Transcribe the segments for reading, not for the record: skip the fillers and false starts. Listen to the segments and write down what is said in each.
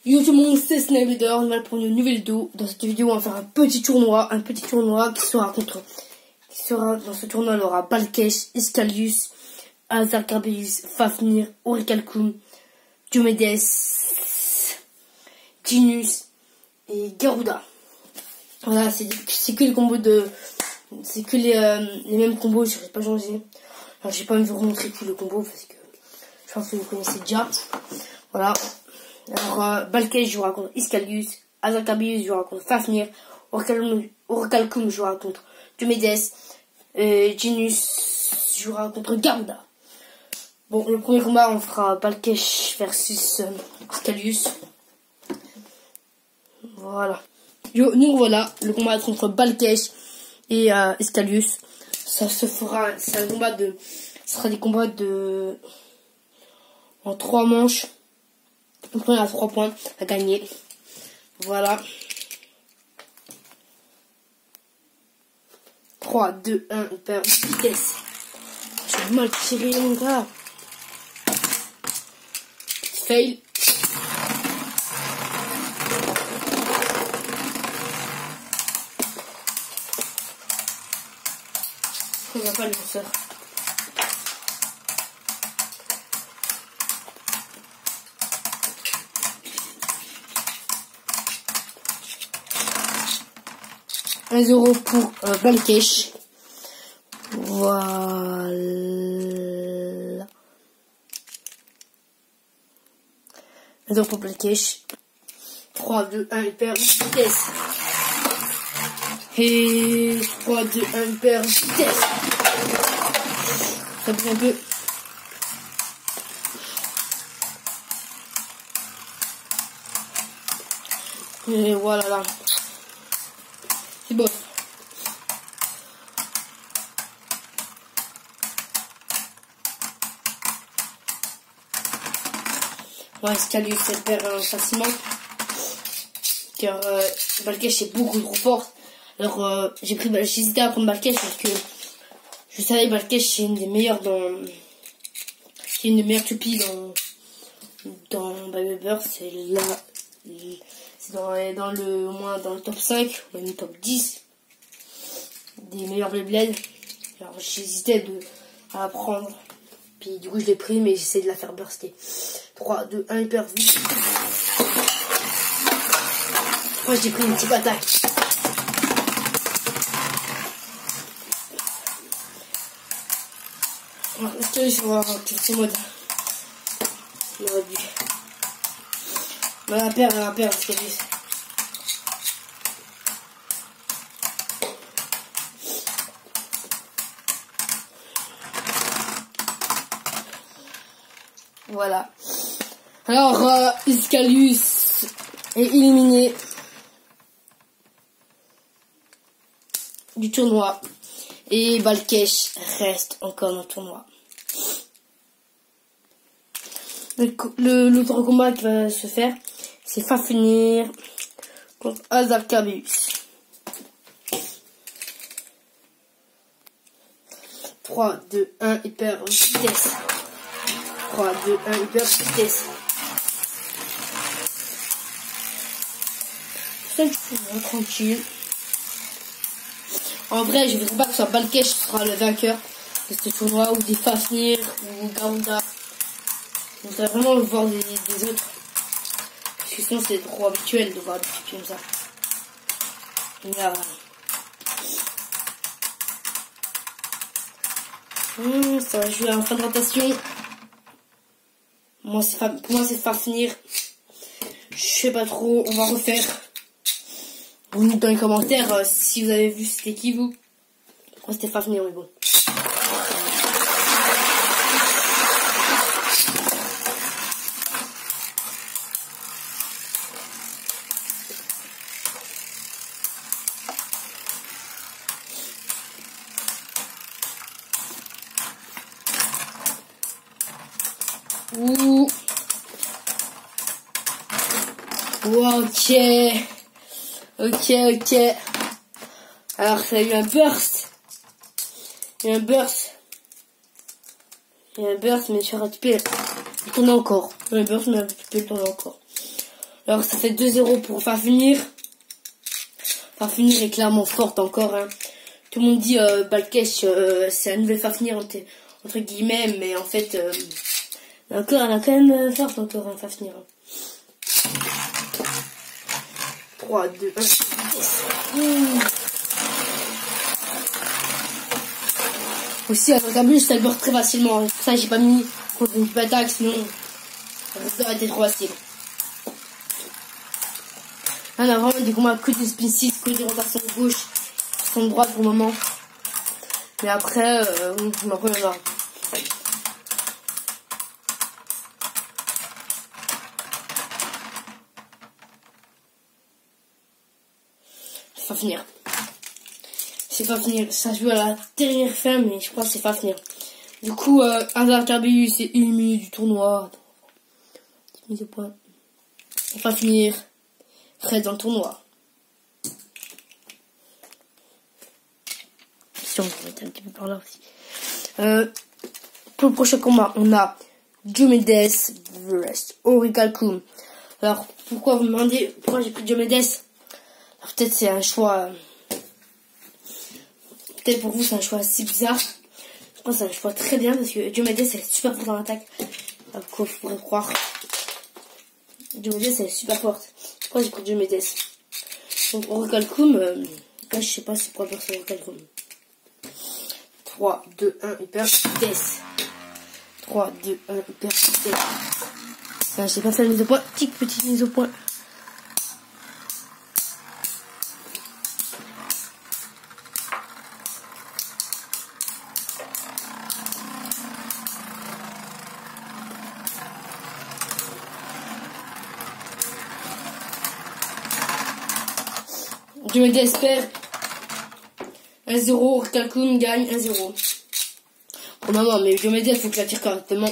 Yo tout le monde, c'est Sniper, on va pour une nouvelle vidéo. Dans cette vidéo, on va faire un petit tournoi qui sera dans ce tournoi, il y aura Balkesh, Iskalius, Azarkarbeus, Fafnir, Orichalcum, Diomedes, Jinus et Garuda. Voilà, c'est que les combos c'est que les mêmes combos, je n'ai pas changé. Alors, je vais pas vous montrer tous les combos parce que je pense que vous connaissez déjà. Voilà. Alors, Balkesh jouera contre Iskalius, Azarkarbeus jouera contre Fafnir, Orichalcum jouera contre Diomedes, Jinus jouera contre Garuda. Bon, le premier combat, on fera Balkesh versus Iskalius. Voilà. Donc voilà, le combat est entre Balkesh et Iskalius. Ça se fera, c'est un combat ce sera des combats en 3 manches. Le premier à 3 points à gagner. Voilà. 3, 2, 1, on perd vitesse. J'ai mal tiré mon gars. Fail. On va pas le lanceur. Un 0 pour Balkesh. Voilà. 1 0 pour Balkesh. 3, 2, 1, il perd vitesse. Et 3, 2, 1, il perd vitesse. Ça bouge un peu. Et voilà là. C'est bof. Ouais, Iskalius elle perd facilement. Car Balkesh est beaucoup trop fort. Alors j'hésitais à prendre Balkesh parce que je savais que Balkesh c'est une des meilleures c'est une des meilleures toupies dans Beyblade. C'est là. C'est dans le top 5 ou même top 10 des meilleurs Beyblade. Alors j'hésitais à la prendre. Puis du coup je l'ai pris mais j'essaie de la faire burster. 3, 2, 1, hyper vite. Moi j'ai pris une petite attaque. Alors est-ce que je vais avoir un petit mode. Il aurait dû. Elle va perdre, ce qu'elle dit. Voilà. Alors, Iskalius est éliminé du tournoi. Et Balkesh reste encore dans le tournoi. L'autre combat qui va se faire, c'est Fafnir contre Azarkarbeus. 3, 2, 1, il perd vitesse. 3, 2, 1, il perd vitesse. C'est tranquille. En vrai, je ne voudrais pas que ce soit Balkesh qui sera le vainqueur de ce tournoi, ou des Fafnir, ou Garuda. Je voudrais vraiment le voir des autres. Parce que sinon c'est trop habituel de voir des trucs comme ça. Là, voilà. Ça va jouer en fin de rotation. Pour moi c'est Fafnir. Je sais pas trop, on va refaire. Vous me dites dans les commentaires si vous avez vu c'était qui vous. Moi c'était Fafnir mais bon. Ouh. Ok. Alors ça a eu un burst. Il y a un burst. Mais sur ATP, il tourne encore. Un burst, mais ATP, il tourne encore. Alors ça fait 2-0 pour Fafnir. Fafnir est clairement forte encore. Hein. Tout le monde dit Balkesh, c'est un nouvel Fafnir entre guillemets, mais en fait, elle est quand même forte encore, hein, Fafnir. 3, 2, 1, 10. Aussi, à l'entamble, ça meurt très facilement. Pour ça, j'ai pas mis contre une attaque, sinon ça aurait été trop facile. Là, on a vraiment des combats que des spin 6, que des rotations de gauche, de droite pour le moment. Mais après, on va voir. C'est pas finir. C'est pas finir. Ça se joue à la dernière fin, mais je crois que c'est pas finir. Du coup, Hazard Tabiu, c'est éliminé du tournoi. Mise au point. C'est pas finir. Reste dans le tournoi. Si on va mettre un petit peu par là aussi. Pour le prochain combat, on a Diomedes vs Orichalcum. Alors, pourquoi vous me demandez pourquoi j'ai pris Diomedes? Alors, peut-être c'est un choix... peut-être pour vous c'est un choix assez bizarre. Je pense que c'est un choix très bien parce que Diomedes elle est super forte dans l'attaque. Alors, quoi vous pourrez croire. Diomedes elle est super forte. Pourquoi j'ai pris Diomedes? Donc Orichalcum, je sais pas c'est pourquoi faire Orichalcum. 3, 2, 1, hyper vitesse. 3, 2, 1, hyper vitesse. Ah, j'ai pas fait la mise au point. Petite mise au point. Diomedes perd 1-0, Orichalcum gagne 1-0. Pour le moment, mais Diomedes, il faut que je la tire correctement.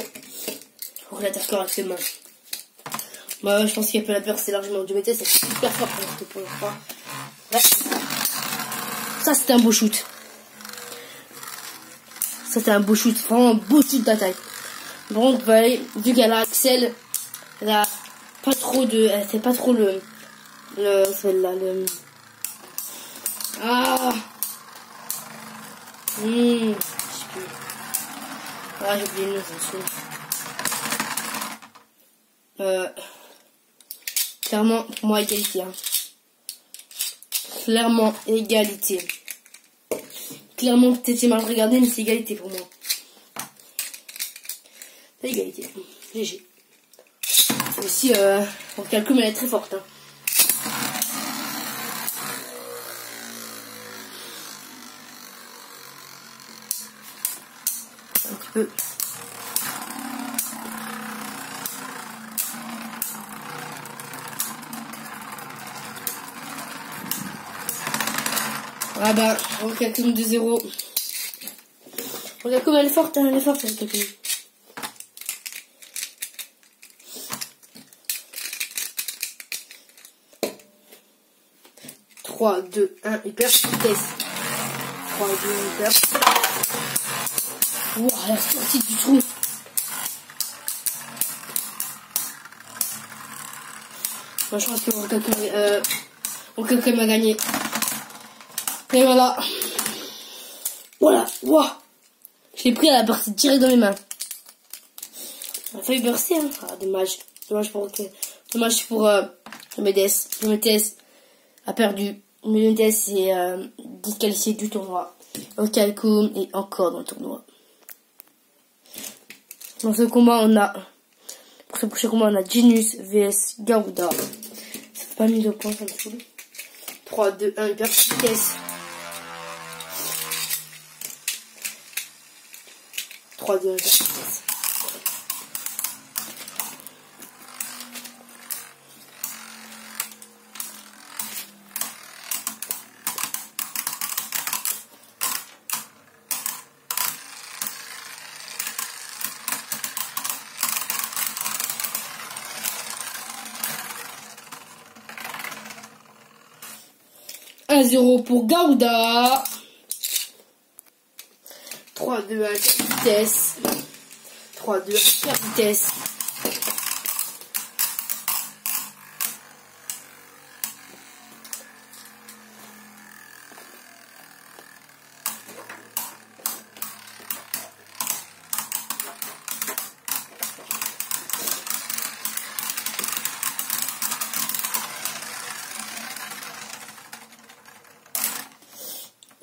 Moi, je pense qu'elle peut la percer largement. Diomedes, c'est super fort pour le croire. Ouais. Ça, c'était un beau shoot. Ça, c'était un beau shoot. Vraiment un beau shoot d'attaque. Bon, vu qu'elle a Axel, elle a pas trop de... Elle fait pas trop celle-là, Ah je sais plus. Ah, j'ai oublié le nom, ça. Clairement, pour moi, égalité. Hein. Clairement, égalité. Clairement, peut-être j'ai mal regardé, mais c'est égalité pour moi. C'est égalité. Léger. Aussi, Orichalcum, elle est très forte. Hein. Un petit peu. Ah bah, Orichalcum 2-0. Orichalcum elle est forte, hein, elle est forte, Orichalcum. Trois, 2, 1, hyper vitesse. 3, 2, 1, hyper. Wow, la sortie du trou. Moi, je pense que Orichalcum a gagné. Et voilà. Voilà. Wow. Je l'ai pris à la partie direct dans les mains. Il a failli burster, hein. Ah, dommage. Dommage pour Diomedes. Diomedes a perdu. Diomedes est disqualifié du tournoi. Orichalcum est encore dans le tournoi. Dans ce combat, pour ce prochain combat, on a Genius vs Garuda. Ça fait pas mis de points, ça me saoule. 3, 2, 1, hyper vitesse. 3, 2, 1, hyper vitesse. Un 0 pour Garuda. 3, 2, 1, vitesse. 3, 2, 1, vitesse.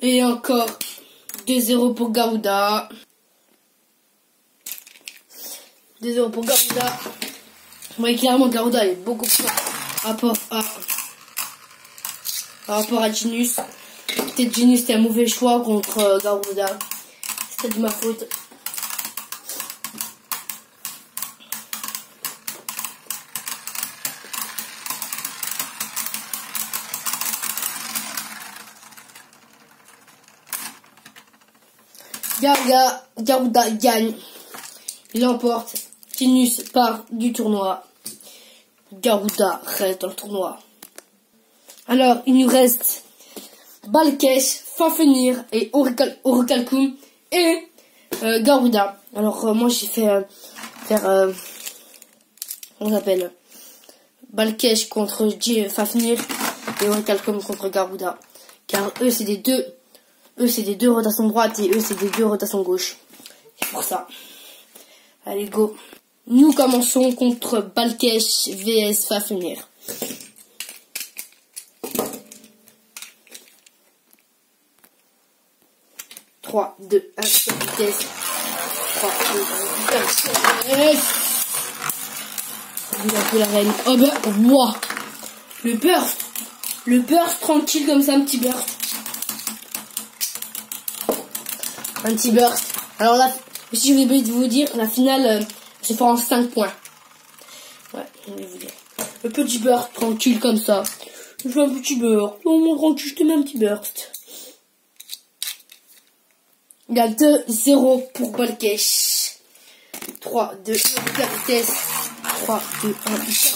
Et encore 2-0 pour Garuda. 2-0 pour Garuda. Oui, clairement, Garuda est beaucoup plus par rapport à Genius. Peut-être Genius c'était un mauvais choix contre Garuda. C'était de ma faute. Garuda gagne. Il emporte. Genius part du tournoi. Garuda reste dans le tournoi. Alors, il nous reste Balkesh, Fafnir et Orichalcum et Garuda. Alors, moi j'ai fait comment on s'appelle, Balkesh contre Fafnir et Orichalcum contre Garuda. Car eux c'est des deux rotations droite et eux c'est des deux rotations gauche. C'est pour ça. Allez, go. Nous commençons contre Balkesh vs Fafnir. « 3, 2, 1, vitesse. 3, 2, 1, vitesse. Il a fait la reine. Oh bah, wow. Le burst. Le burst tranquille comme ça, un petit burst. Un petit burst. Alors là, si je vais vous dire, la finale se fera en 5 points. Ouais, je vais vous dire. Le petit burst tranquille comme ça. Je fais un petit burst. Non, mon tranquille, je te mets un petit burst. Il y a 2-0 pour Balkesh. 3, 2, 1, vitesse. 3, 2, 1, vitesse.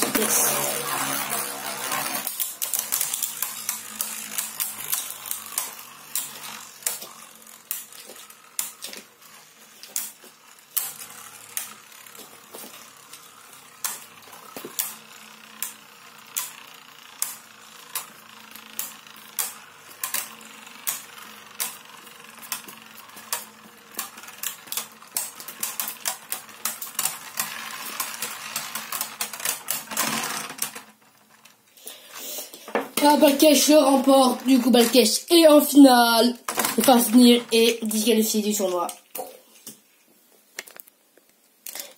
Balkesh le remporte, du coup Balkesh est en finale. Il va venir et disqualifié du tournoi.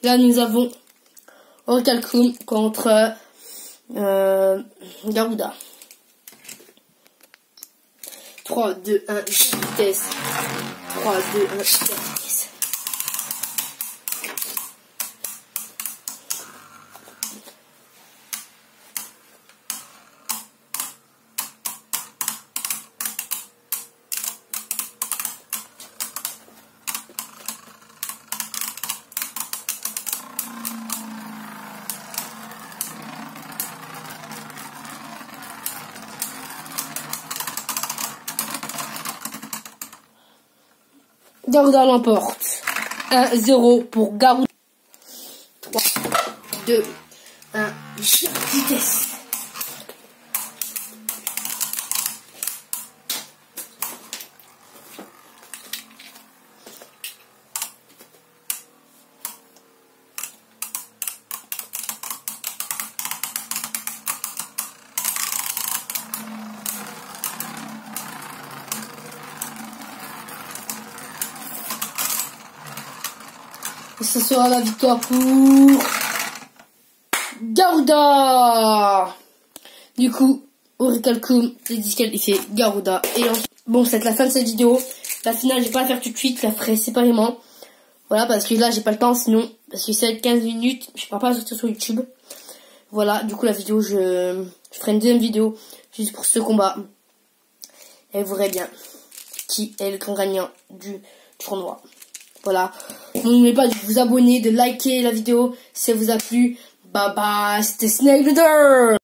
Là nous avons Orichalcum contre Garuda. 3, 2, 1, vitesse. 3, 2, 1, vitesse. Garuda l'emporte. 1-0 pour Garuda. 3, 2, 1, vitesse. Et ce sera la victoire pour Garuda. Du coup, Orichalcum est disqualifié. Garuda et bon, c'est la fin de cette vidéo. La finale, je vais pas la faire tout de suite, je la ferai séparément. Voilà, parce que là, j'ai pas le temps sinon. Parce que c'est 15 minutes, je pourrai pas sortir sur YouTube. Voilà, du coup, la vidéo, je ferai une deuxième vidéo juste pour ce combat. Et vous verrez bien qui est le grand gagnant du tournoi. Voilà. N'oubliez pas de vous abonner, de liker la vidéo si ça vous a plu. Bye bye, c'était Snake Leader.